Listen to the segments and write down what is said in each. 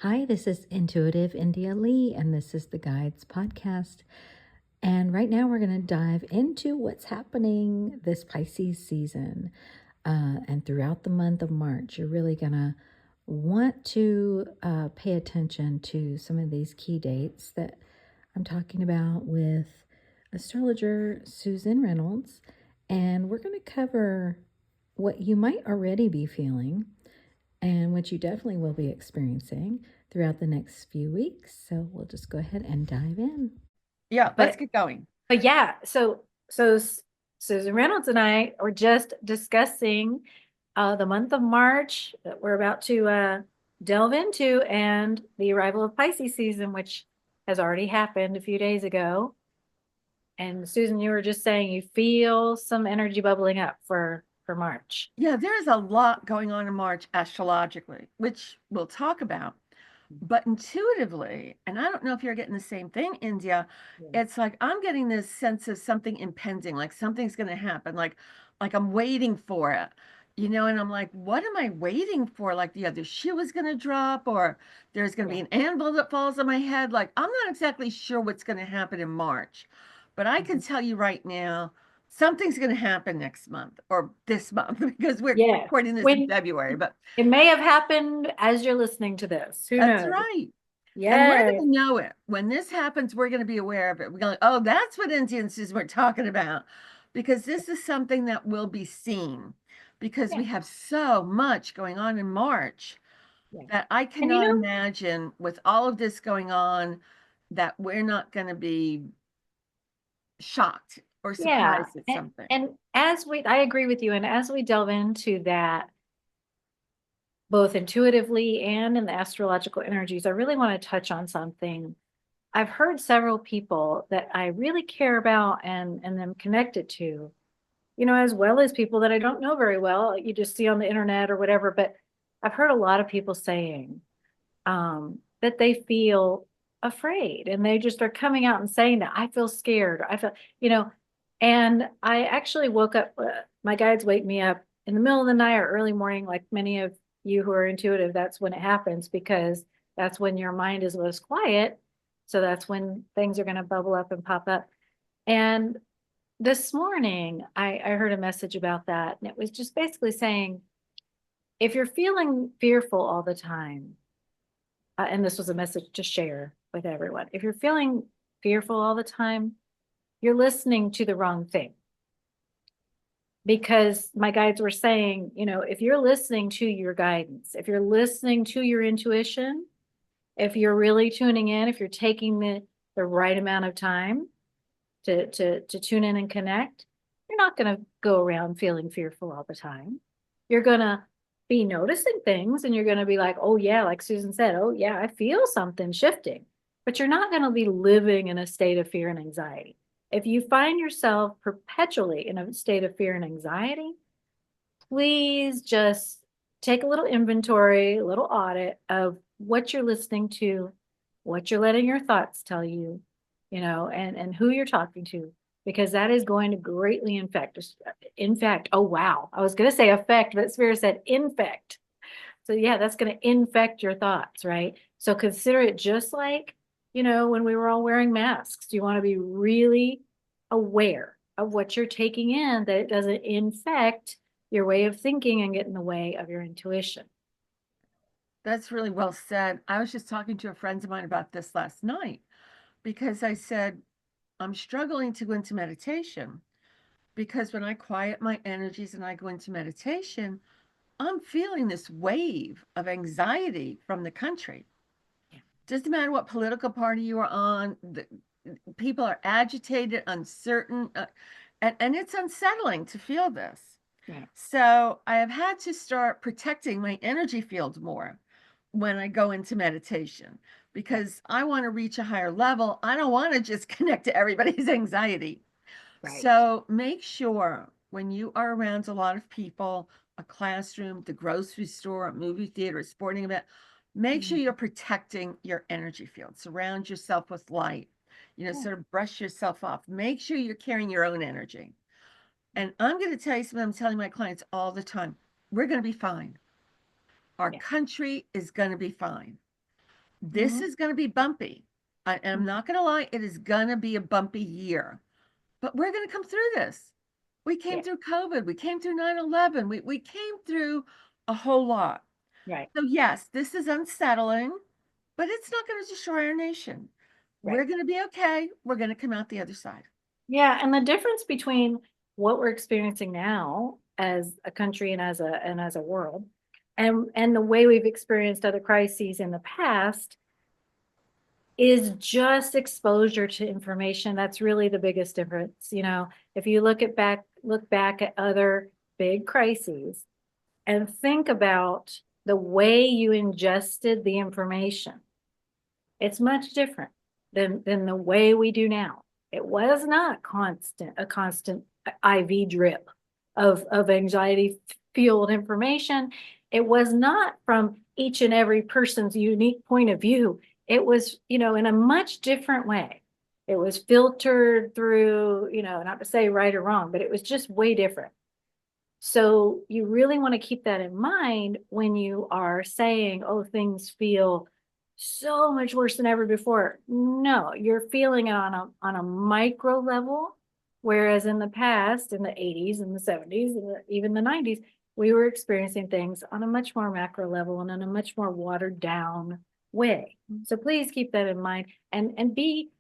Hi, this is Intuitive India Lee, and this is the Guides Podcast. And right now, we're going to dive into what's happening this Pisces season. And throughout the month of March, you're really going to want to pay attention to some of these key dates that I'm talking about with astrologer Susan Reynolds. And we're going to cover what you might already be feeling and what you definitely will be experiencing throughout the next few weeks. So we'll just go ahead and dive in. Yeah, let's get going. But yeah, Susan Reynolds and I were just discussing the month of March that we're about to delve into and the arrival of Pisces season, which has already happened a few days ago. And Susan, you were just saying you feel some energy bubbling up for March. Yeah, there's a lot going on in March astrologically, which we'll talk about. But intuitively, and I don't know if you're getting the same thing, India, it's like I'm getting this sense of something impending, like something's going to happen, like I'm waiting for it, and I'm like, what am I waiting for? Like the other shoe is going to drop, or there's going to be an anvil that falls on my head. Like I'm not exactly sure what's going to happen in March, but I can tell you right now, something's going to happen next month or this month because we're recording this in February, but it may have happened as you're listening to this. Who knows? that's right. Yeah. And we're going to know it. When this happens, we're going to be aware of it. We're going, oh, that's what Indians were talking about. Because this is something that will be seen. Because we have so much going on in March that I cannot imagine with all of this going on that we're not going to be shocked or surprised at something. And I agree with you. And as we delve into that, both intuitively and in the astrological energies, I really want to touch on something. I've heard several people that I really care about and am connected to, as well as people that I don't know very well, you just see on the internet or whatever. But I've heard a lot of people saying that they feel afraid, and they just are coming out and saying that I feel scared. I feel, and I actually woke up, my guides wake me up in the middle of the night or early morning, like many of you who are intuitive. That's when it happens, because that's when your mind is most quiet. So that's when things are going to bubble up and pop up. And this morning, I heard a message about that. And it was just basically saying, if you're feeling fearful all the time, and this was a message to share with everyone, if you're feeling fearful all the time, you're listening to the wrong thing. Because my guides were saying, if you're listening to your guidance, if you're listening to your intuition, if you're really tuning in, if you're taking the right amount of time to tune in and connect, you're not going to go around feeling fearful all the time. You're going to be noticing things, and you're going to be like, oh yeah, like Susan said, oh yeah, I feel something shifting, but you're not going to be living in a state of fear and anxiety. If you find yourself perpetually in a state of fear and anxiety, please just take a little inventory, a little audit of what you're listening to, what you're letting your thoughts tell you, and who you're talking to, because that is going to greatly infect. Oh, wow. I was going to say affect, but Spirit said infect. So yeah, that's going to infect your thoughts, right? So consider it just like, when we were all wearing masks. You want to be really aware of what you're taking in, that it doesn't infect your way of thinking and get in the way of your intuition. That's really well said. I was just talking to a friend of mine about this last night, because I said, I'm struggling to go into meditation, because when I quiet my energies and I go into meditation, I'm feeling this wave of anxiety from the country. Doesn't matter what political party you are on, people are agitated, uncertain, and it's unsettling to feel this. So I have had to start protecting my energy field more when I go into meditation, because I want to reach a higher level. I don't want to just connect to everybody's anxiety. So make sure when you are around a lot of people, a classroom, the grocery store, a movie theater, a sporting event, make sure you're protecting your energy field. Surround yourself with light, sort of brush yourself off. Make sure you're carrying your own energy. And I'm going to tell you something I'm telling my clients all the time. We're going to be fine. Our country is going to be fine. This is going to be bumpy. And I'm not going to lie, it is going to be a bumpy year. But we're going to come through this. We came through COVID. We came through 9/11. We came through a whole lot. Right. So yes, this is unsettling, but it's not going to destroy our nation. Right. We're going to be okay. We're going to come out the other side. Yeah, and the difference between what we're experiencing now as a country and as a world, and the way we've experienced other crises in the past is just exposure to information. That's really the biggest difference. You know, if you look back at other big crises and think about the way you ingested the information, it's much different than the way we do now. It was not a constant IV drip of anxiety fueled information. It was not from each and every person's unique point of view. It was, in a much different way. It was filtered through, not to say right or wrong, but it was just way different. So you really want to keep that in mind when you are saying, oh, things feel so much worse than ever before. No, you're feeling it on a micro level, whereas in the past, in the 80s and the 70s and even the 90s, we were experiencing things on a much more macro level and in a much more watered down way. So please keep that in mind and be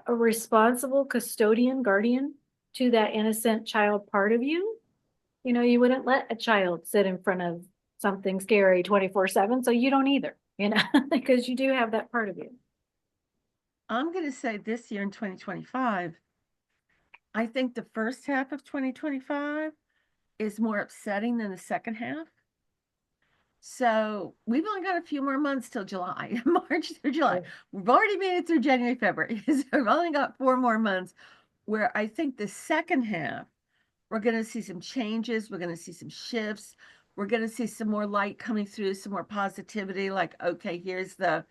a responsible custodian, guardian to that innocent child part of you. You wouldn't let a child sit in front of something scary 24/7, so you don't either, because you do have that part of you. I'm going to say this year in 2025, I think the first half of 2025 is more upsetting than the second half. So we've only got a few more months till July, March through July. We've already made it through January, February. So we've only got 4 more months where I think the second half, we're going to see some changes. We're going to see some shifts. We're going to see some more light coming through, some more positivity, like, okay, here's the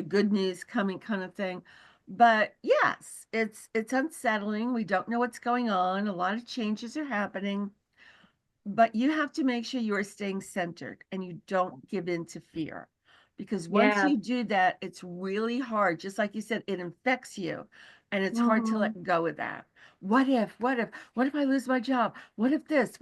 good news coming kind of thing. But yes, it's unsettling. We don't know what's going on. A lot of changes are happening. But you have to make sure you are staying centered and you don't give in to fear. Because once you do that, it's really hard. Just like you said, it infects you and it's hard to let go of that. What if I lose my job? What if this?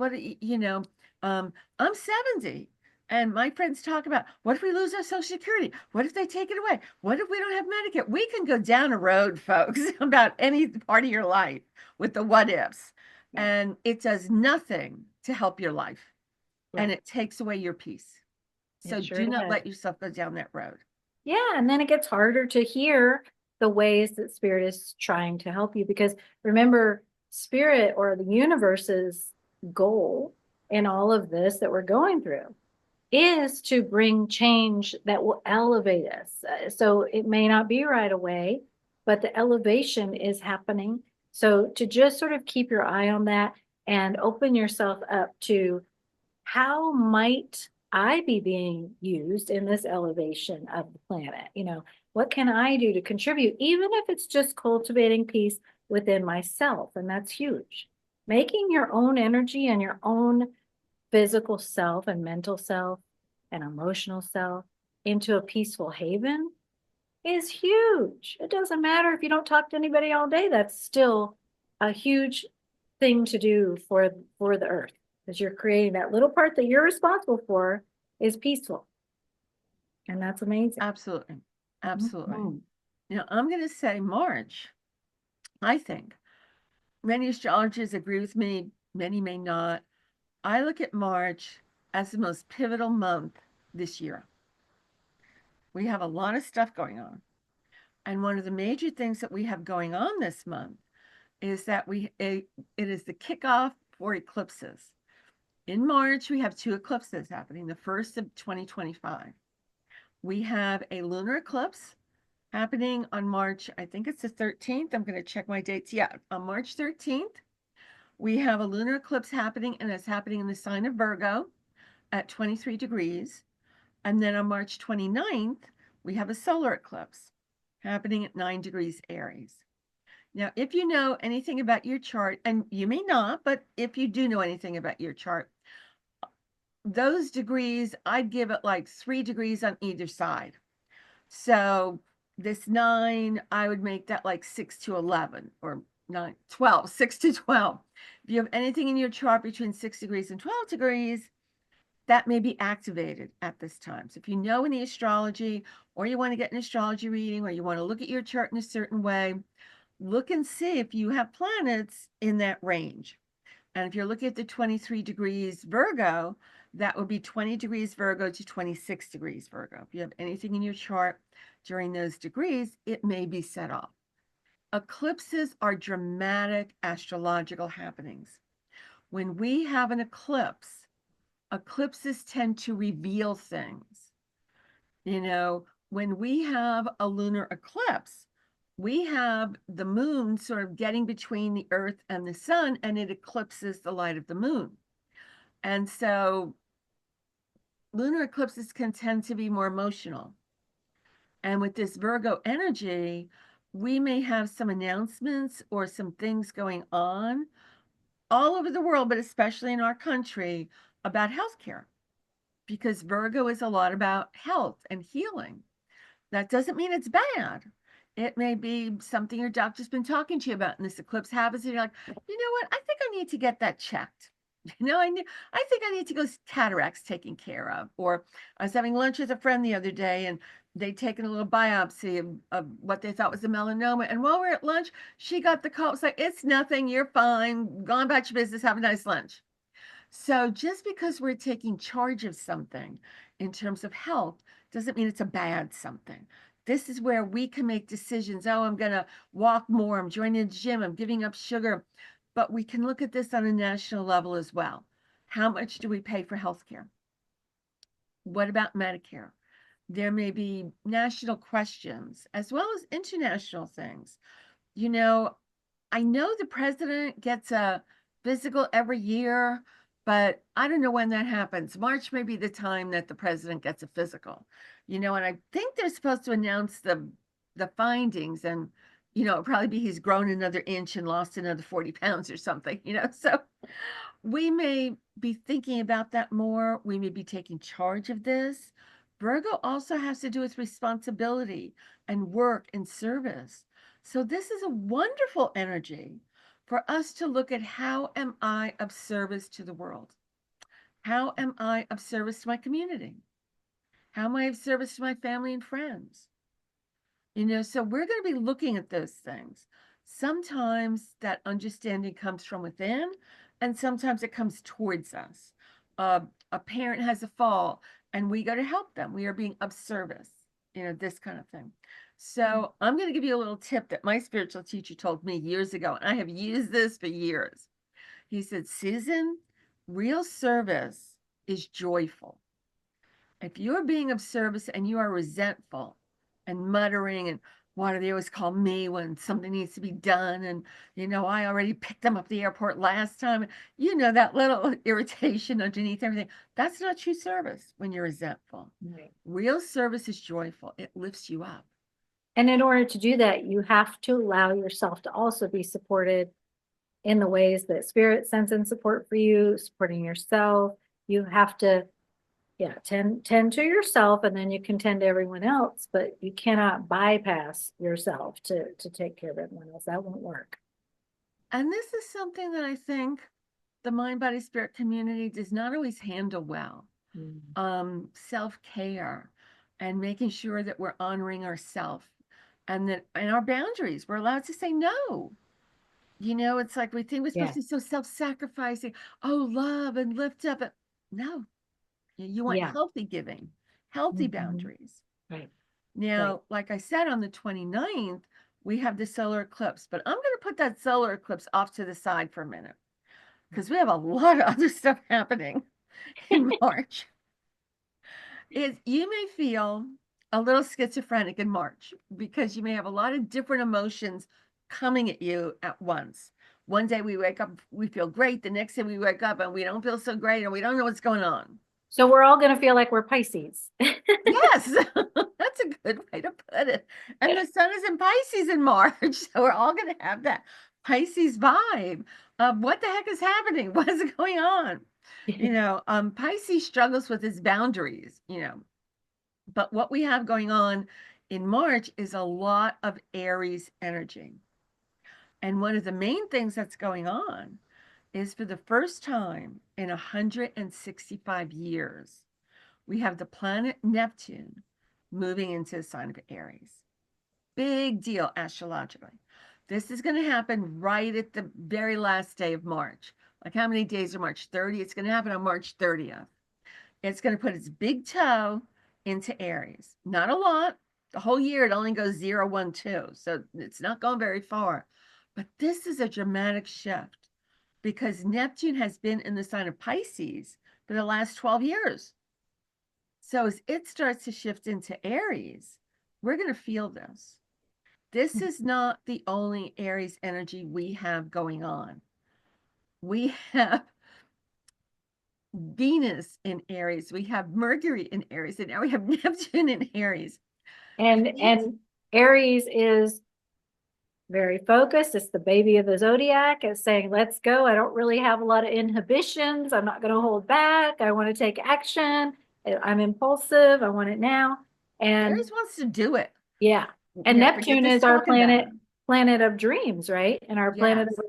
I'm 70 and my friends talk about, what if we lose our Social Security? What if they take it away? What if we don't have Medicare? We can go down a road, folks, about any part of your life with the what ifs. And it does nothing to help your life. And it takes away your peace. So do not let yourself go down that road. Yeah, and then it gets harder to hear the ways that spirit is trying to help you, because remember, spirit or the universe's goal in all of this that we're going through is to bring change that will elevate us. So it may not be right away, but the elevation is happening. So to just sort of keep your eye on that and open yourself up to, how might I be being used in this elevation of the planet? What can I do to contribute, even if it's just cultivating peace within myself? And that's huge. Making your own energy and your own physical self and mental self and emotional self into a peaceful haven is huge. It doesn't matter if you don't talk to anybody all day. That's still a huge thing to do for the earth, because you're creating that little part that you're responsible for is peaceful. And that's amazing. Absolutely. Absolutely. I'm going to say March, I think. Many astrologers agree with me, many may not. I look at March as the most pivotal month this year. We have a lot of stuff going on. And one of the major things that we have going on this month is that it is the kickoff for eclipses. In March, we have 2 eclipses happening, the first of 2025. We have a lunar eclipse happening on March, I think it's the 13th. I'm going to check my dates. Yeah, on March 13th, we have a lunar eclipse happening, and it's happening in the sign of Virgo at 23 degrees. And then on March 29th, we have a solar eclipse happening at 9 degrees Aries. Now, if you know anything about your chart, and you may not, but if you do know anything about your chart, those degrees, I'd give it like 3 degrees on either side. So this 9, I would make that like 6 to 11 or 9, 12, 6 to 12. If you have anything in your chart between 6 degrees and 12 degrees, that may be activated at this time. So if you know any astrology, or you want to get an astrology reading, or you want to look at your chart in a certain way, look and see if you have planets in that range. And if you're looking at the 23 degrees Virgo, that would be 20 degrees Virgo to 26 degrees Virgo. If you have anything in your chart during those degrees, it may be set off. Eclipses are dramatic astrological happenings. When we have an eclipse, eclipses tend to reveal things. You know, when we have a lunar eclipse, we have the moon sort of getting between the earth and the sun, and it eclipses the light of the moon. And so lunar eclipses can tend to be more emotional. And with this Virgo energy, we may have some announcements or some things going on all over the world, but especially in our country, about healthcare, because Virgo is a lot about health and healing. That doesn't mean it's bad. It may be something your doctor's been talking to you about, and this eclipse happens, and you're like, you know what? I think I need to get that checked. You know, I think I need to go cataracts taken care of. Or I was having lunch with a friend the other day, and they'd taken a little biopsy of what they thought was a melanoma. And while we were at lunch, she got the call. It's like, it's nothing. You're fine. Go on about your business. Have a nice lunch. So just because we're taking charge of something in terms of health doesn't mean it's a bad something. This is where we can make decisions. Oh, I'm going to walk more. I'm joining the gym. I'm giving up sugar. But we can look at this on a national level as well. How much do we pay for healthcare? What about Medicare? There may be national questions as well as international things. You know, I know the president gets a physical every year, but I don't know when that happens. March may be the time that the president gets a physical, you know, and I think they're supposed to announce the findings, and it'll probably be he's grown another inch and lost another 40 pounds or something, so we may be thinking about that more. We may be taking charge of this. Virgo also has to do with responsibility and work and service. So this is a wonderful energy for us to look at, how am I of service to the world? How am I of service to my community? How am I of service to my family and friends? So we're going to be looking at those things. Sometimes that understanding comes from within, and sometimes it comes towards us. A parent has a fall, and we go to help them. We are being of service, this kind of thing. So I'm going to give you a little tip that my spiritual teacher told me years ago, and I have used this for years. He said, Susan, real service is joyful. If you're being of service and you are resentful and muttering, and why do they always call me when something needs to be done? And, I already picked them up at the airport last time. That little irritation underneath everything. That's not true service when you're resentful. Right. Real service is joyful. It lifts you up. And in order to do that, you have to allow yourself to also be supported in the ways that spirit sends in support for you, supporting yourself. You have to tend to yourself, and then you can tend to everyone else, but you cannot bypass yourself to take care of everyone else. That won't work. And this is something that I think the mind, body, spirit community does not always handle well. Self-care and making sure that we're honoring ourselves and our boundaries. We're allowed to say no. It's like we think we're supposed to be so self-sacrificing. Oh, love and lift up. No. You want healthy giving, healthy boundaries. Right. Now, like I said, on the 29th, we have the solar eclipse, but I'm going to put that solar eclipse off to the side for a minute, because we have a lot of other stuff happening in March. You may feel a little schizophrenic in March, because you may have a lot of different emotions coming at you at once. One day we wake up, we feel great. The next day we wake up and we don't feel so great, and we don't know what's going on. So we're all going to feel like we're Pisces. Yes, that's a good way to put it. And the sun is in Pisces in March, so we're all going to have that Pisces vibe of what the heck is happening? What is going on? Pisces struggles with its boundaries, but what we have going on in March is a lot of Aries energy. And one of the main things that's going on is for the first time in 165 years, we have the planet Neptune moving into the sign of Aries. Big deal astrologically. This is going to happen right at the very last day of March. Like how many days are March 30? It's going to happen on March 30th. It's going to put its big toe into Aries. Not a lot. The whole year it only goes 0, 1, 2. So it's not going very far. But this is a dramatic shift because Neptune has been in the sign of Pisces for the last 12 years. So as it starts to shift into Aries, we're going to feel this. This is not the only Aries energy we have going on. We have Venus in Aries, we have Mercury in Aries, and now we have Neptune in Aries. And Aries is very focused. It's the baby of the zodiac. It's saying, let's go. I don't really have a lot of inhibitions. I'm not going to hold back. I want to take action. I'm impulsive. I want it now. And Aries wants to do it. yeah. And Neptune is our planet of dreams, right? And our planet of,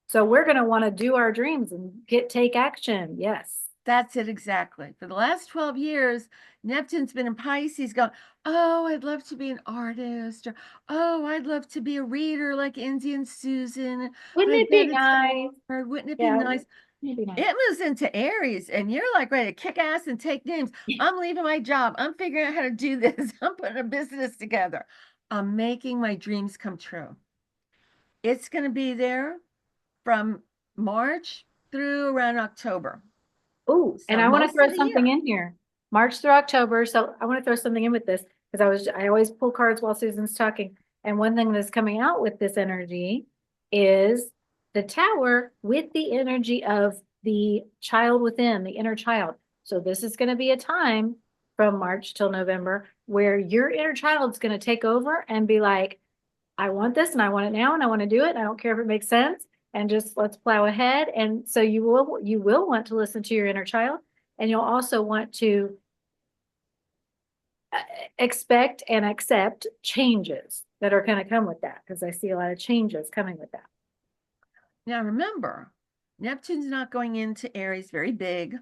so we're going to want to do our dreams and take action. Yes. That's it exactly. For the last 12 years, Neptune's been in Pisces going, oh, I'd love to be an artist, or oh, I'd love to be a reader like Indian Susan. Wouldn't it be nice? Wouldn't it be nice? It moves into Aries and you're like ready to kick ass and take names. I'm leaving my job. I'm figuring out how to do this. I'm putting a business together. I'm making my dreams come true. It's going to be there from March through around October. Oh, and I want to throw something in here. March through October. So I want to throw something in with this because I always pull cards while Susan's talking. And one thing that's coming out with this energy is the Tower with the energy of the child within, the inner child. So this is going to be a time from March till November where your inner child's going to take over and be like, I want this and I want it now and I want to do it. And I don't care if it makes sense. And just let's plow ahead. And so you will want to listen to your inner child, and you'll also want to expect and accept changes that are going to come with that, because I see a lot of changes coming with that. Now remember, Neptune's not going into Aries very big.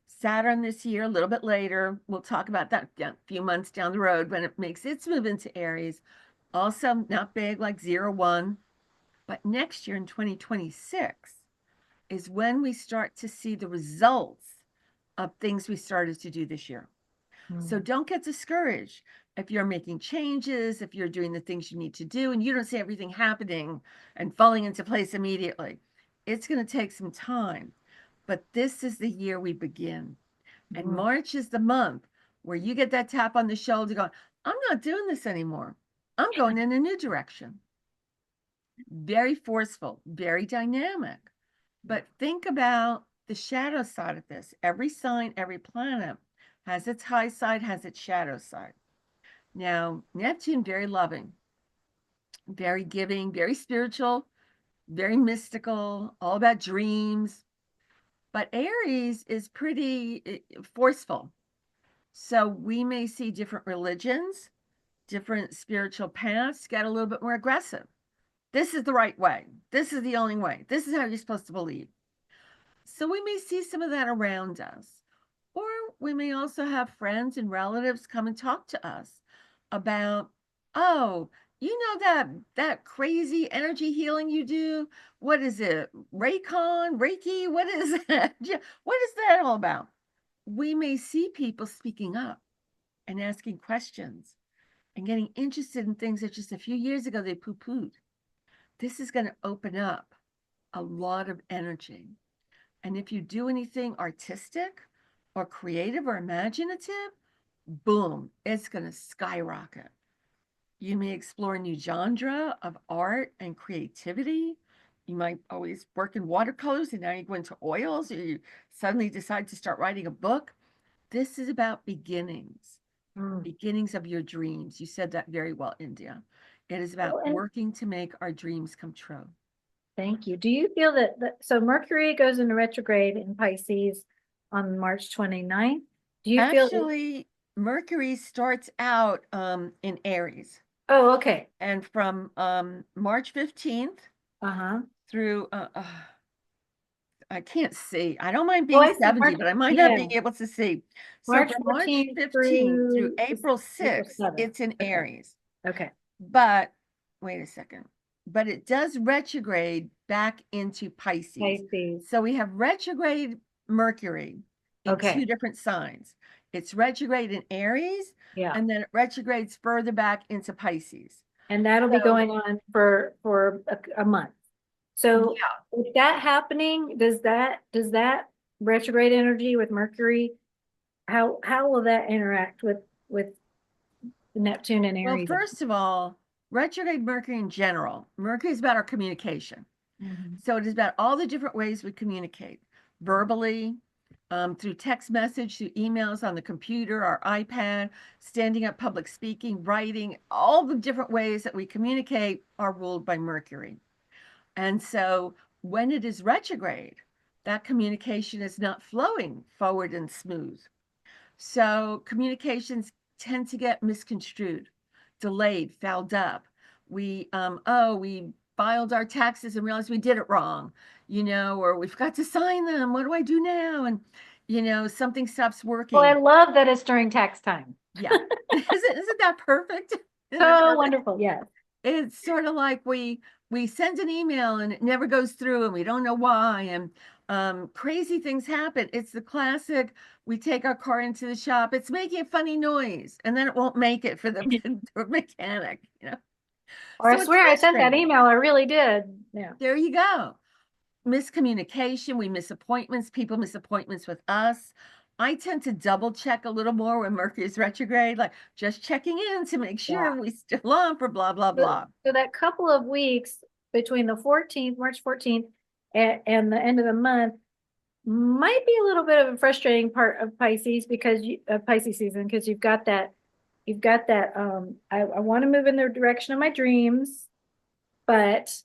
Saturn this year, a little bit later. We'll talk about that a few months down the road when it makes its move into Aries. Also not big like 0, 1. But next year in 2026 is when we start to see the results of things we started to do this year. So don't get discouraged if you're making changes, if you're doing the things you need to do and you don't see everything happening and falling into place immediately. It's going to take some time, but this is the year we begin. And March is the month where you get that tap on the shoulder going, I'm not doing this anymore. I'm going in a new direction. Very forceful, very dynamic. But think about the shadow side of this. Every sign, every planet has its high side, has its shadow side. Now, Neptune, very loving, very giving, very spiritual, very mystical, all about dreams. But Aries is pretty forceful. So we may see different religions, different spiritual paths get a little bit more aggressive. This is the right way. This is the only way. This is how you're supposed to believe. So we may see some of that around us. Or we may also have friends and relatives come and talk to us about, oh, you know that crazy energy healing you do? What is it? Reiki? What is that? What is that all about? We may see people speaking up and asking questions and getting interested in things that just a few years ago they poo-pooed. This is going to open up a lot of energy. And if you do anything artistic or creative or imaginative, boom, it's going to skyrocket. You may explore a new genre of art and creativity. You might always work in watercolors and now you go into oils, or you suddenly decide to start writing a book. This is about beginnings, beginnings of your dreams. You said that very well, India. It is about working to make our dreams come true. Thank you. Do you feel that, so Mercury goes into retrograde in Pisces on March 29th? Do you feel Actually, Mercury starts out in Aries, Oh, okay. and from March 15th Uh-huh. through I can't see. I don't mind Oh, being I see 70, March, but I might not yeah, being able to see. So March from March 14th 15th through through April April 6th, 7th. it's in Okay. Aries. Okay. But wait a second. But it does retrograde back into Pisces. Pisces. So we have retrograde Mercury in Okay. 2 different signs. It's retrograde in Aries, Yeah. and then it retrogrades further back into Pisces. And that'll be So- going on for a month. So Yeah. with that happening, does that retrograde energy with Mercury, how will that interact with Neptune and Well, Aries? first of all, retrograde Mercury in general, Mercury is about our communication. Mhm. So it is about all the different ways we communicate verbally, through text message, through emails, on the computer, our iPad, standing up, public speaking, writing, all the different ways that we communicate are ruled by Mercury. And so when it is retrograde, that communication is not flowing forward and smooth. So communications tend to get misconstrued, delayed, fouled up. We filed our taxes and realized we did it wrong, or we forgot to sign them. What do I do now? And something stops working. Well, I love that it's during tax time. Yeah. Isn't that perfect? So wonderful. Yes. It's sort of like we send an email and it never goes through and we don't know why, and crazy things happen. It's the classic, we take our car into the shop, it's making a funny noise, and then it won't make it for the mechanic. Or I So it's swear I sent that frustrating. email. I really did. Yeah. There you go. Miscommunication, we miss appointments, people miss appointments with us. I tend to double check a little more when Mercury is retrograde, like just checking in to make sure Yeah. we still on for blah blah blah. So that couple of weeks between the 14th, March 14th, and the end of the month might be a little bit of a frustrating part of Pisces because Pisces season, because you've got that I want to move in the direction of my dreams, but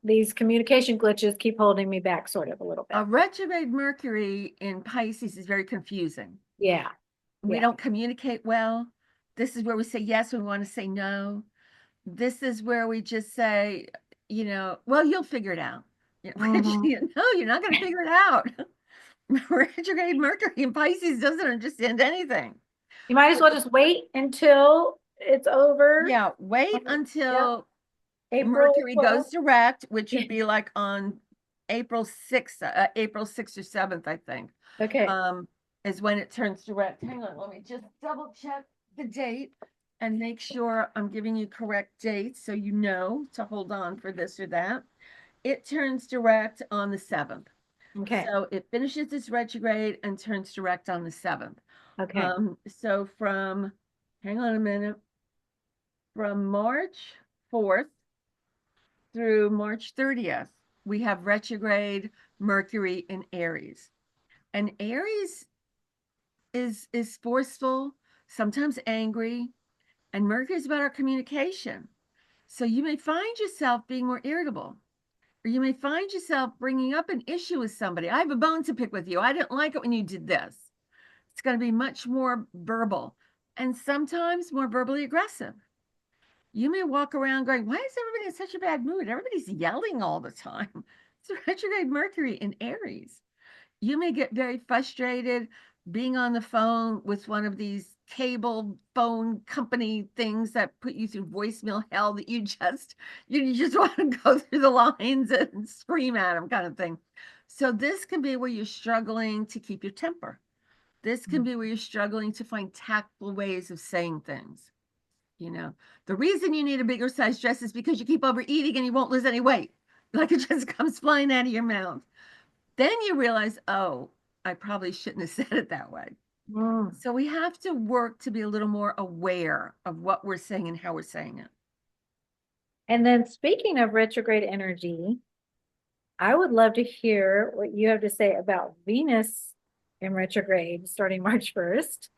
these communication glitches keep holding me back sort of a little bit. A retrograde Mercury in Pisces is very confusing. Yeah. We Yeah. don't communicate well. This is where we say yes when we want to say no. This is where we just say, well, you'll figure it out. Mhm. No, you're not going to figure it out. Retrograde Mercury in Pisces doesn't understand anything. You might as well just wait until it's over. Yeah, wait until April Mercury 12th. goes direct, which would be like on April 6th, April 6th or 7th, I think. Okay. Is when it turns direct. Hang on, let me just double check the date and make sure I'm giving you correct dates so you know to hold on for this or that. It turns direct on the 7th. Okay. So it finishes its retrograde and turns direct on the 7th. Okay. So hang on a minute, from March 4th through March 30th, we have retrograde Mercury in Aries. And Aries is forceful, sometimes angry, and Mercury is about our communication. So you may find yourself being more irritable, or you may find yourself bringing up an issue with somebody. I have a bone to pick with you. I didn't like it when you did this. It's going to be much more verbal and sometimes more verbally aggressive. You may walk around going, why is everybody in such a bad mood? Everybody's yelling all the time. It's retrograde Mercury in Aries. You may get very frustrated being on the phone with one of these cable phone company things that put you through voicemail hell that you just want to go through the lines and scream at them, kind of thing. So this can be where you're struggling to keep your temper. This can be where you're struggling to find tactful ways of saying things. The reason you need a bigger size dress is because you keep overeating and you won't lose any weight. Like it just comes flying out of your mouth. Then you realize, oh, I probably shouldn't have said it that way. So we have to work to be a little more aware of what we're saying and how we're saying it. And then speaking of retrograde energy, I would love to hear what you have to say about Venus in retrograde starting March 1st,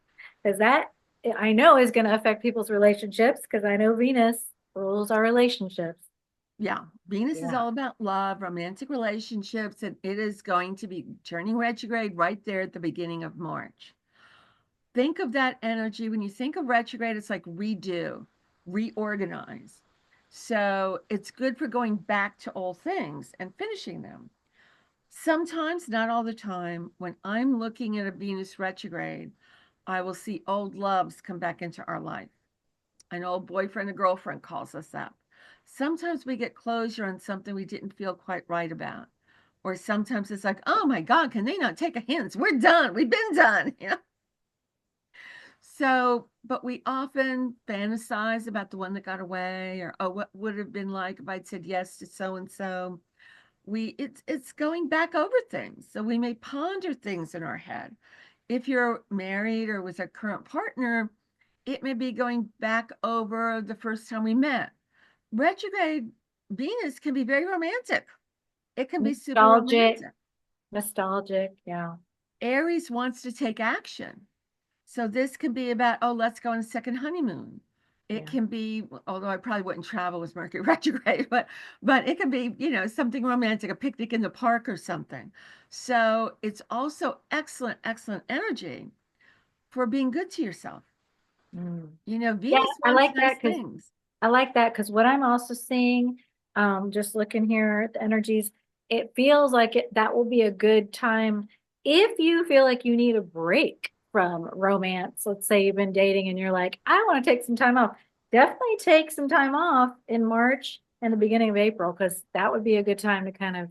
because that I know is going to affect people's relationships, because I know Venus rules our relationships. Yeah, Venus is all about love, romantic relationships, and it is going to be turning retrograde right there at the beginning of March. think of that energy. When you think of retrograde, it's like redo, reorganize. So it's good for going back to old things and finishing them. Sometimes, not all the time, when I'm looking at a Venus retrograde, I will see old loves come back into our life. An old boyfriend or girlfriend calls us up. Sometimes we get closure on something we didn't feel quite right about. Or sometimes it's like, oh my God, can they not take a hint? We're done. We've been done. So, but we often fantasize about the one that got away, or oh, what would it have been like if I'd said yes to so and so. It's going back over things. So we may ponder things in our head. If you're married or with a current partner, it may be going back over the first time we met. Retrograde Venus can be very romantic. It can be super romantic. Nostalgic, yeah. Aries wants to take action. So this could be about, oh, let's go on a second honeymoon. It can be, although I probably wouldn't travel with Mercury retrograde, but it could be, something romantic, a picnic in the park or something. So it's also excellent, excellent energy for being good to yourself. Yeah, Venus I wants like nice that because things. what I'm also seeing, just looking here at the energies, it feels like that will be a good time if you feel like you need a break from romance. Let's say you've been dating and you're like, I want to take some time off. Definitely take some time off in March and the beginning of April, because that would be a good time to kind of,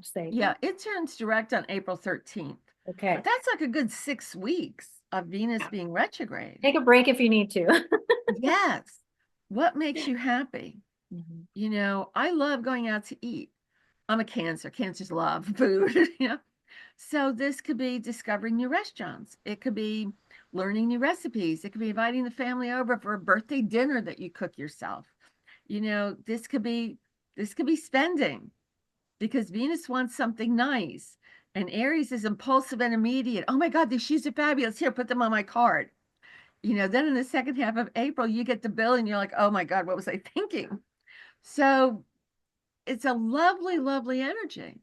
say, Yeah, it turns direct on April 13th. okay, But that's like a good 6 weeks of Venus being retrograde. take a break if you need to. Yes. What makes you happy? Mhm. I love going out to eat. I'm a Cancer. Cancers love food. So this could be discovering new restaurants. It could be learning new recipes. It could be inviting the family over for a birthday dinner that you cook yourself. This could be spending, because Venus wants something nice. And Aries is impulsive and immediate. Oh my God, these shoes are fabulous. Here, put them on my card. Then in the second half of April, you get the bill and you're like, oh my God, what was I thinking? So it's a lovely, lovely energy,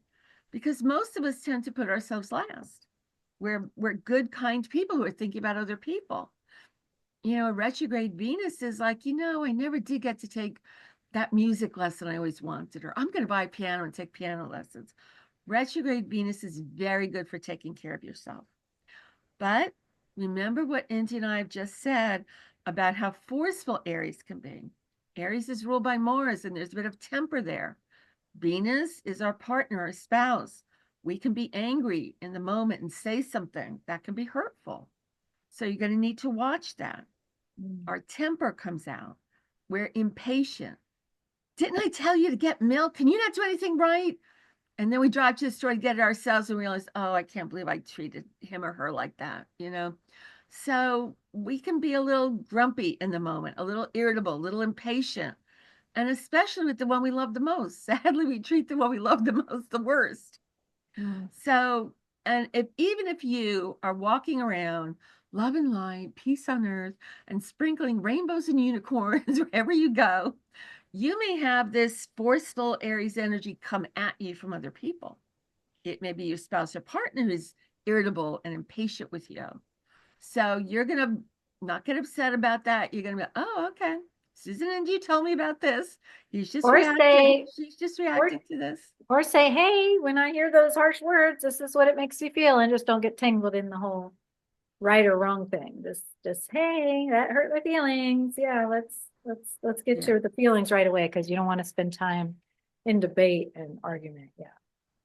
because most of us tend to put ourselves last. We're good, kind people who are thinking about other people. Retrograde Venus is like, I never did get to take that music lesson I always wanted, or I'm going to buy a piano and take piano lessons. Retrograde Venus is very good for taking care of yourself. But remember what Indy and I have just said about how forceful Aries can be. Aries is ruled by Mars, and there's a bit of temper there. Venus is our partner, our spouse. We can be angry in the moment and say something that can be hurtful. So you're going to need to watch that. Our temper comes out. We're impatient. Didn't I tell you to get milk? Can you not do anything right? And then we drive to the store to get it ourselves and realize, oh, I can't believe I treated him or her like that. So we can be a little grumpy in the moment, a little irritable, a little impatient. And especially with the one we love the most. Sadly, we treat the one we love the most the worst. So, and even if you are walking around, love and light, peace on earth, and sprinkling rainbows and unicorns wherever you go, you may have this forceful Aries energy come at you from other people. It may be your spouse or partner who's irritable and impatient with you. So you're going to not get upset about that. You're going to be, oh, okay. Susan and you told me about this. He's just Or reacting. say, She's just reacting to this. or say, hey, when I hear those harsh words, this is what it makes me feel, and just don't get tangled in the whole right or wrong thing. Just hey, that hurt my feelings. Yeah, let's get to the feelings right away, because you don't want to spend time in debate and argument. Yeah.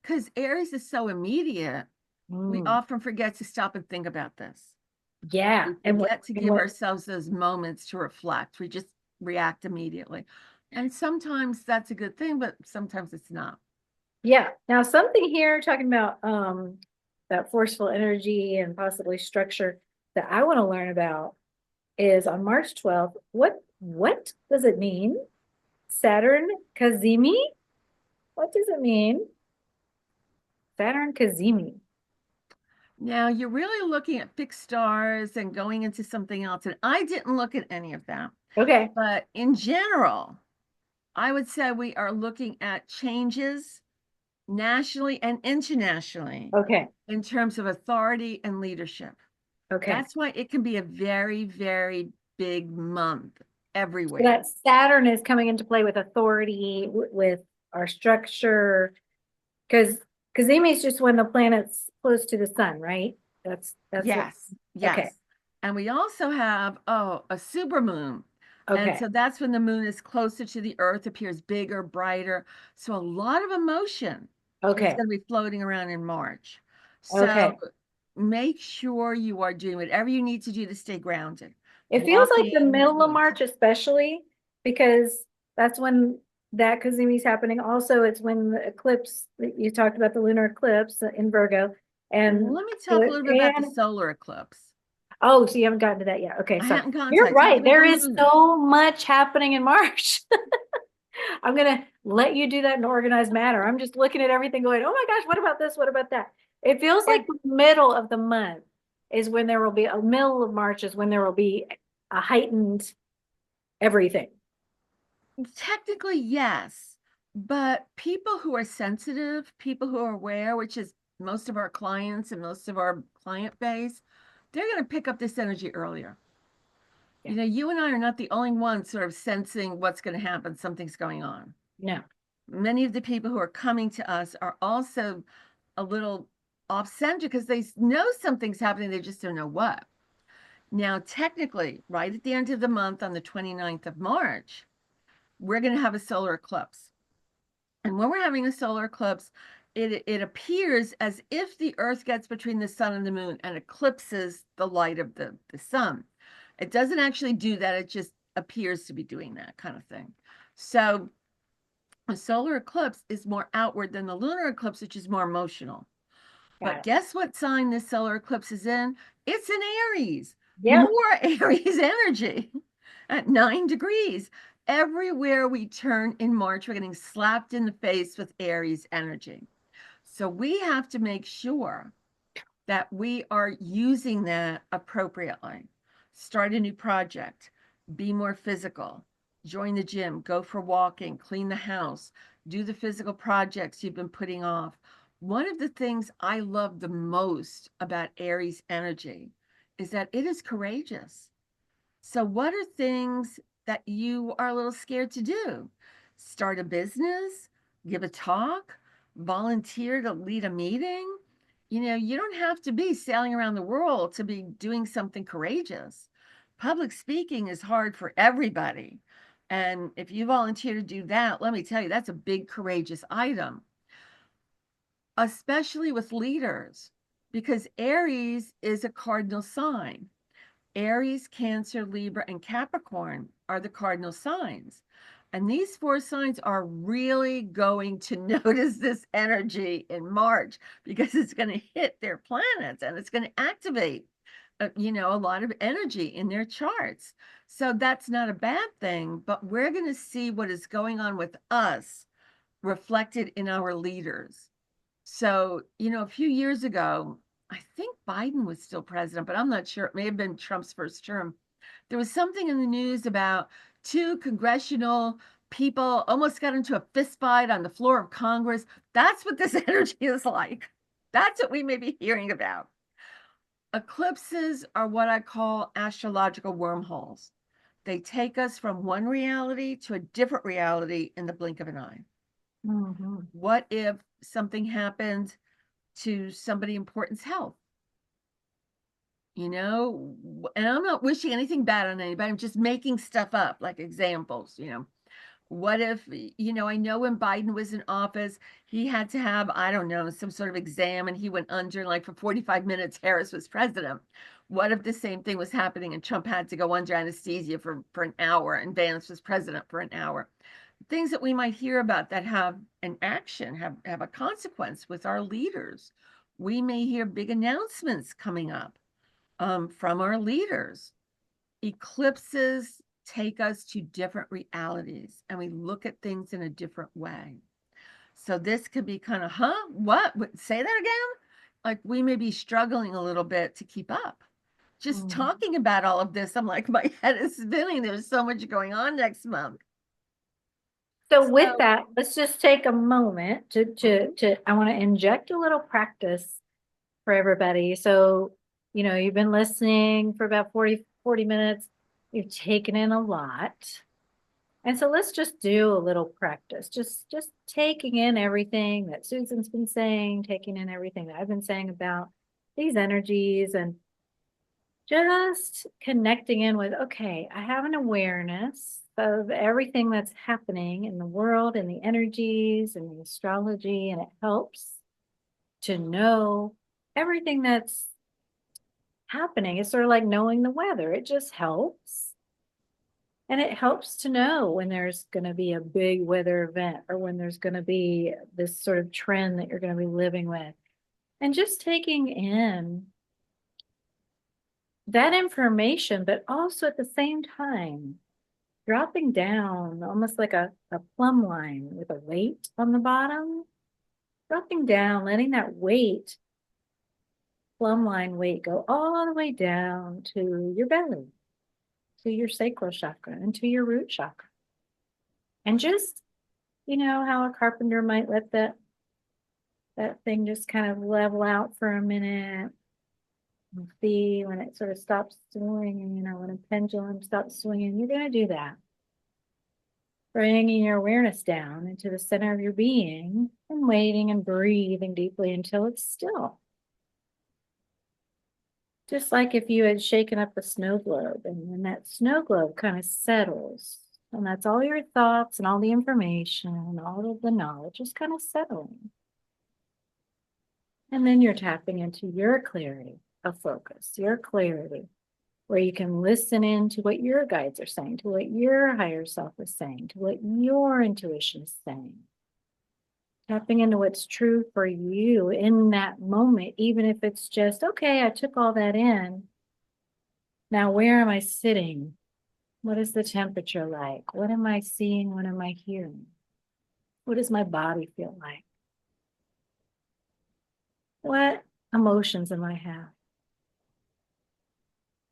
Because Aries is so immediate, we often forget to stop and think about this. Yeah. We forget to give ourselves those moments to reflect. We just react immediately. And sometimes that's a good thing, but sometimes it's not. Yeah. Now something here talking about that forceful energy and possibly structure that I want to learn about is on March 12th. What does it mean? Saturn Kazemi? What does it mean? Saturn Kazemi. Now you're really looking at fixed stars and going into something else. And I didn't look at any of that. Okay. But in general, I would say we are looking at changes nationally and internationally. Okay. In terms of authority and leadership. Okay. That's why it can be a very, very big month So everywhere. that Saturn is coming into play with authority, with our structure, because Amy is just when the planet's close to the sun, right? That's Yes, okay. yes. And we also have, a supermoon. And Okay. so that's when the moon is closer to the earth, appears bigger, brighter. So a lot of emotion is Okay. going to be floating around in March. Okay. So make sure you are doing whatever you need to do to stay grounded. It feels like the Walking, middle of yes. March, especially because that's when that Kazumi is happening. Also, it's when the eclipse, you talked about the lunar eclipse in Virgo. And Let me talk a little bit about the and solar eclipse. oh, so you haven't gotten to that yet. Okay, I so hadn't gone to, you're I talked right. about There the is lunar. so much happening in March. I'm gonna let you do that in organized manner. I'm just looking at everything going, oh my gosh, what about this? What about that? It feels like the middle of the month is when there will be a middle of March is when there will be a heightened everything. Technically, yes. But people who are sensitive, people who are aware, which is most of our clients and most of our client base, they're going to pick up this energy earlier. Yeah. You know, you and I are not the only ones sort of sensing what's going to happen, something's going on. No. Many of the people who are coming to us are also a little off center because they know something's happening, they just don't know what. Now, technically, right at the end of the month on the 29th of March, we're going to have a solar eclipse. And when we're having a solar eclipse, it appears as if the Earth gets between the sun and the moon and eclipses the light of the sun. It doesn't actually do that. It just appears to be doing that kind of thing. So a solar eclipse is more outward than the lunar eclipse, which is more emotional. But guess what sign this solar eclipse is in? It's in Aries. Yeah. More Aries energy at 9 degrees. Everywhere we turn in March, we're getting slapped in the face with Aries energy. So we have to make sure that we are using that appropriately. Start a new project, be more physical, join the gym, go for walking, clean the house, do the physical projects you've been putting off. One of the things I love the most about Aries energy is that it is courageous. So, what are things that you are a little scared to do? Start a business, give a talk, volunteer to lead a meeting. You know, you don't have to be sailing around the world to be doing something courageous. Public speaking is hard for everybody. And if you volunteer to do that, let me tell you, that's a big courageous item, especially with leaders, because Aries is a cardinal sign. Aries, Cancer, Libra, and Capricorn are the cardinal signs. And these 4 signs are really going to notice this energy in March because it's going to hit their planets and it's going to activate, a lot of energy in their charts. So that's not a bad thing, but we're going to see what is going on with us reflected in our leaders. So, a few years ago, I think Biden was still president, but I'm not sure. It may have been Trump's first term. There was something in the news about 2 congressional people almost got into a fist fight on the floor of Congress. That's what this energy is like. That's what we may be hearing about. Eclipses are what I call astrological wormholes. They take us from one reality to a different reality in the blink of an eye. Mhm. What if something happened to somebody important's health? And I'm not wishing anything bad on anybody. I'm just making stuff up, like examples. What if, I know when Biden was in office, he had to have, I don't know, some sort of exam and he went under, like for 45 minutes, Harris was president. What if the same thing was happening and Trump had to go under anesthesia for an hour and Vance was president for an hour? Things that we might hear about that have an action, have a consequence with our leaders. We may hear big announcements coming up from our leaders. Eclipses take us to different realities and we look at things in a different way. So this could be kind of, what? Say that again? Like we may be struggling a little bit to keep up. Just talking about all of this, I'm like, my head is spinning. There's so much going on next month. So with that, let's just take a moment to I want to inject a little practice for everybody. So you've been listening for about 40 minutes. You've taken in a lot. And so let's just do a little practice. Just taking in everything that Susan's been saying, taking in everything that I've been saying about these energies, and just connecting in with, okay, I have an awareness of everything that's happening in the world and the energies and the astrology, and it helps to know everything that's happening. It's sort of like knowing the weather. It just helps. And it helps to know when there's going to be a big weather event, or when there's going to be this sort of trend that you're going to be living with. And just taking in that information, but also at the same time, dropping down almost like a plumb line with a weight on the bottom, dropping down, letting that weight, plumb line weight, go all the way down to your belly, to your sacral chakra, and to your root chakra. And just, how a carpenter might let that thing just kind of level out for a minute. And see when it sort of stops swinging, when a pendulum stops swinging, you're going to do that. Bringing your awareness down into the center of your being and waiting and breathing deeply until it's still. Just like if you had shaken up the snow globe, and when that snow globe kind of settles, and that's all your thoughts and all the information and all of the knowledge is kind of settling. And then you're tapping into your clarity of focus, your clarity, where you can listen in to what your guides are saying, to what your higher self is saying, to what your intuition is saying. Tapping into what's true for you in that moment, even if it's just, okay, I took all that in. Now, where am I sitting? What is the temperature like? What am I seeing? What am I hearing? What does my body feel like? What emotions am I having?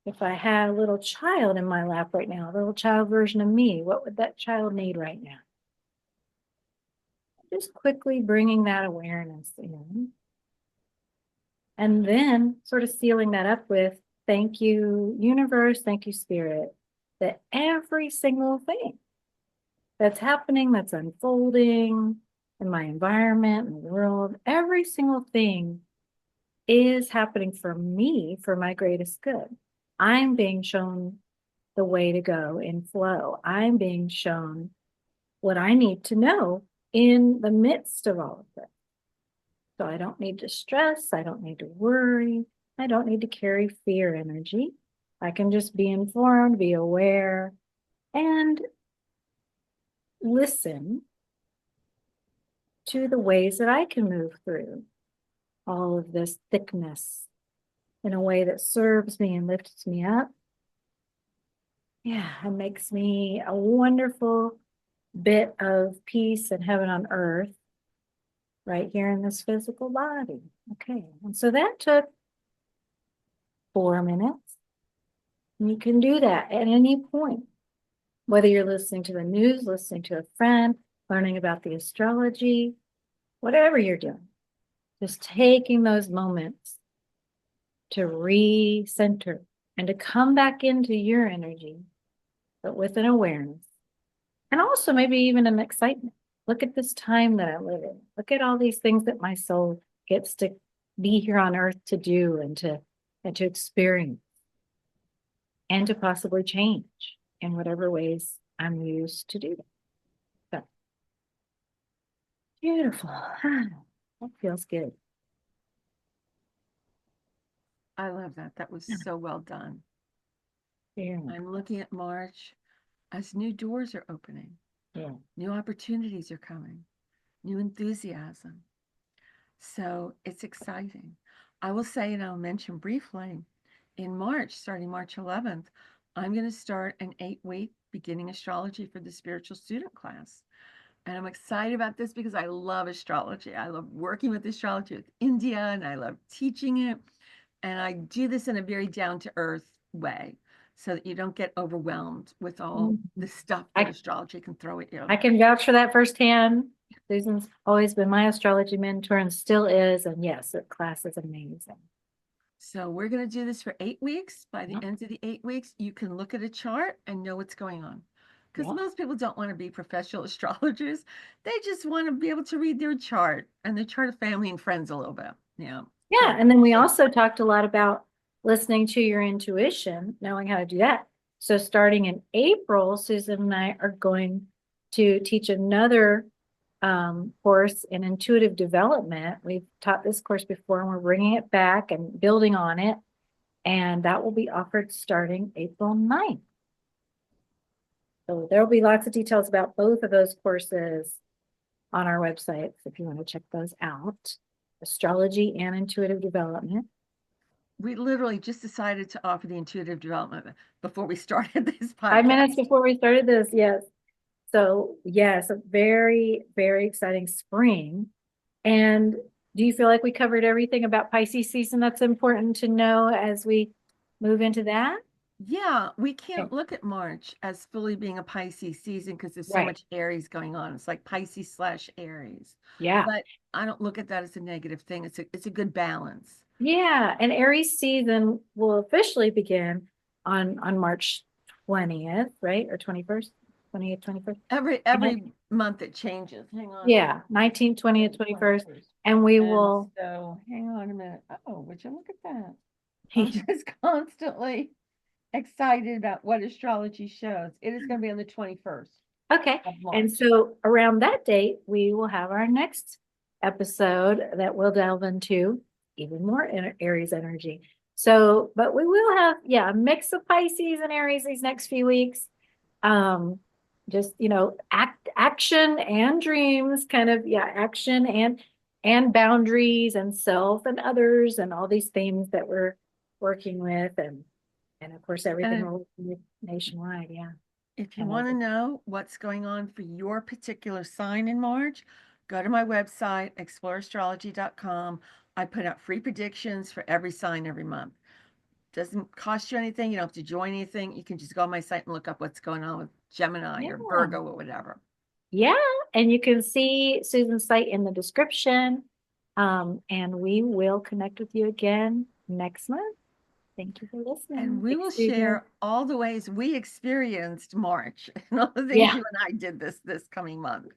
If I had a little child in my lap right now, a little child version of me, what would that child need right now? Just quickly bringing that awareness in. And then sort of sealing that up with, thank you, universe, thank you, spirit, that every single thing that's happening, that's unfolding in my environment, in the world, every single thing is happening for me, for my greatest good. I'm being shown the way to go in flow. I'm being shown what I need to know in the midst of all of this. So I don't need to stress. I don't need to worry. I don't need to carry fear energy. I can just be informed, be aware, and listen to the ways that I can move through all of this thickness in a way that serves me and lifts me up. Yeah, it makes me a wonderful bit of peace and heaven on earth right here in this physical body. Okay, and so that took 4 minutes. And you can do that at any point, whether you're listening to the news, listening to a friend, learning about the astrology, whatever you're doing, just taking those moments to recenter and to come back into your energy, but with an awareness. And also maybe even an excitement. Look at this time that I live in. Look at all these things that my soul gets to be here on earth to do and to experience and to possibly change in whatever ways I'm used to do that. So, beautiful. That feels good. I love that. That was so well done. Yeah. I'm looking at March as new doors are opening. Yeah. New opportunities are coming. New enthusiasm. So it's exciting. I will say, and I'll mention briefly, in March, starting March 11th, I'm going to start an 8-week beginning astrology for the spiritual student class. And I'm excited about this because I love astrology. I love working with astrology with India, and I love teaching it. And I do this in a very down-to-earth way so that you don't get overwhelmed with all the stuff that astrology can throw at you. I can vouch for that firsthand. Susan's always been my astrology mentor and still is. And yes, the class is amazing. So we're going to do this for 8 weeks. By the Yep. end of the 8 weeks, you can look at a chart and know what's going on. Because Yep. most people don't want to be professional astrologers. They just want to be able to read their chart and the chart of family and friends a little bit. Yeah. Yeah, and then we also talked a lot about listening to your intuition, knowing how to do that. So starting in April, Susan and I are going to teach another course in intuitive development. We've taught this course before and we're bringing it back and building on it. And that will be offered starting April 9th. So there'll be lots of details about both of those courses on our website if you want to check those out. Astrology and intuitive development. We literally just decided to offer the intuitive development before we started this podcast. 5 minutes before we started this, yes. So yes, a very, very exciting spring. And do you feel like we covered everything about Pisces season that's important to know as we move into that? Yeah, we can't Okay. look at March as fully being a Pisces season because there's so Right. much Aries going on. It's like Pisces / Aries. Yeah. But I don't look at that as a negative thing. It's a good balance. Yeah. And Aries season will officially begin on March 20th, right? Or 21st, 20th, 21st. Every month it changes. Hang on. Yeah, 19th, 20th, 21st. And we will. So hang on a minute. Oh, would you look at that? I'm just constantly excited about what astrology shows. It is going to be on the 21st. Okay. Of March. And so around that date, we will have our next episode that will delve into even more Aries energy. So, but we will have, yeah, a mix of Pisces and Aries these next few weeks. Just, action and dreams, kind of, yeah, action and boundaries and self and others and all these themes that we're working with. And of course, everything we're working with nationwide. Yeah. If you want to know what's going on for your particular sign in March, go to my website, exploreastrology.com. I put out free predictions for every sign every month. Doesn't cost you anything. You don't have to join anything. You can just go on my site and look up what's going on with Gemini or Virgo or whatever. Yeah. And you can see Susan's site in the description. And we will connect with you again next month. Thank you for listening. And we will share all the ways we experienced March and all the things you and I did this coming month.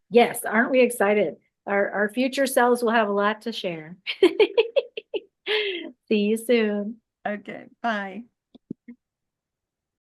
Yes, aren't we excited? Our future selves will have a lot to share. See you soon. Okay, bye.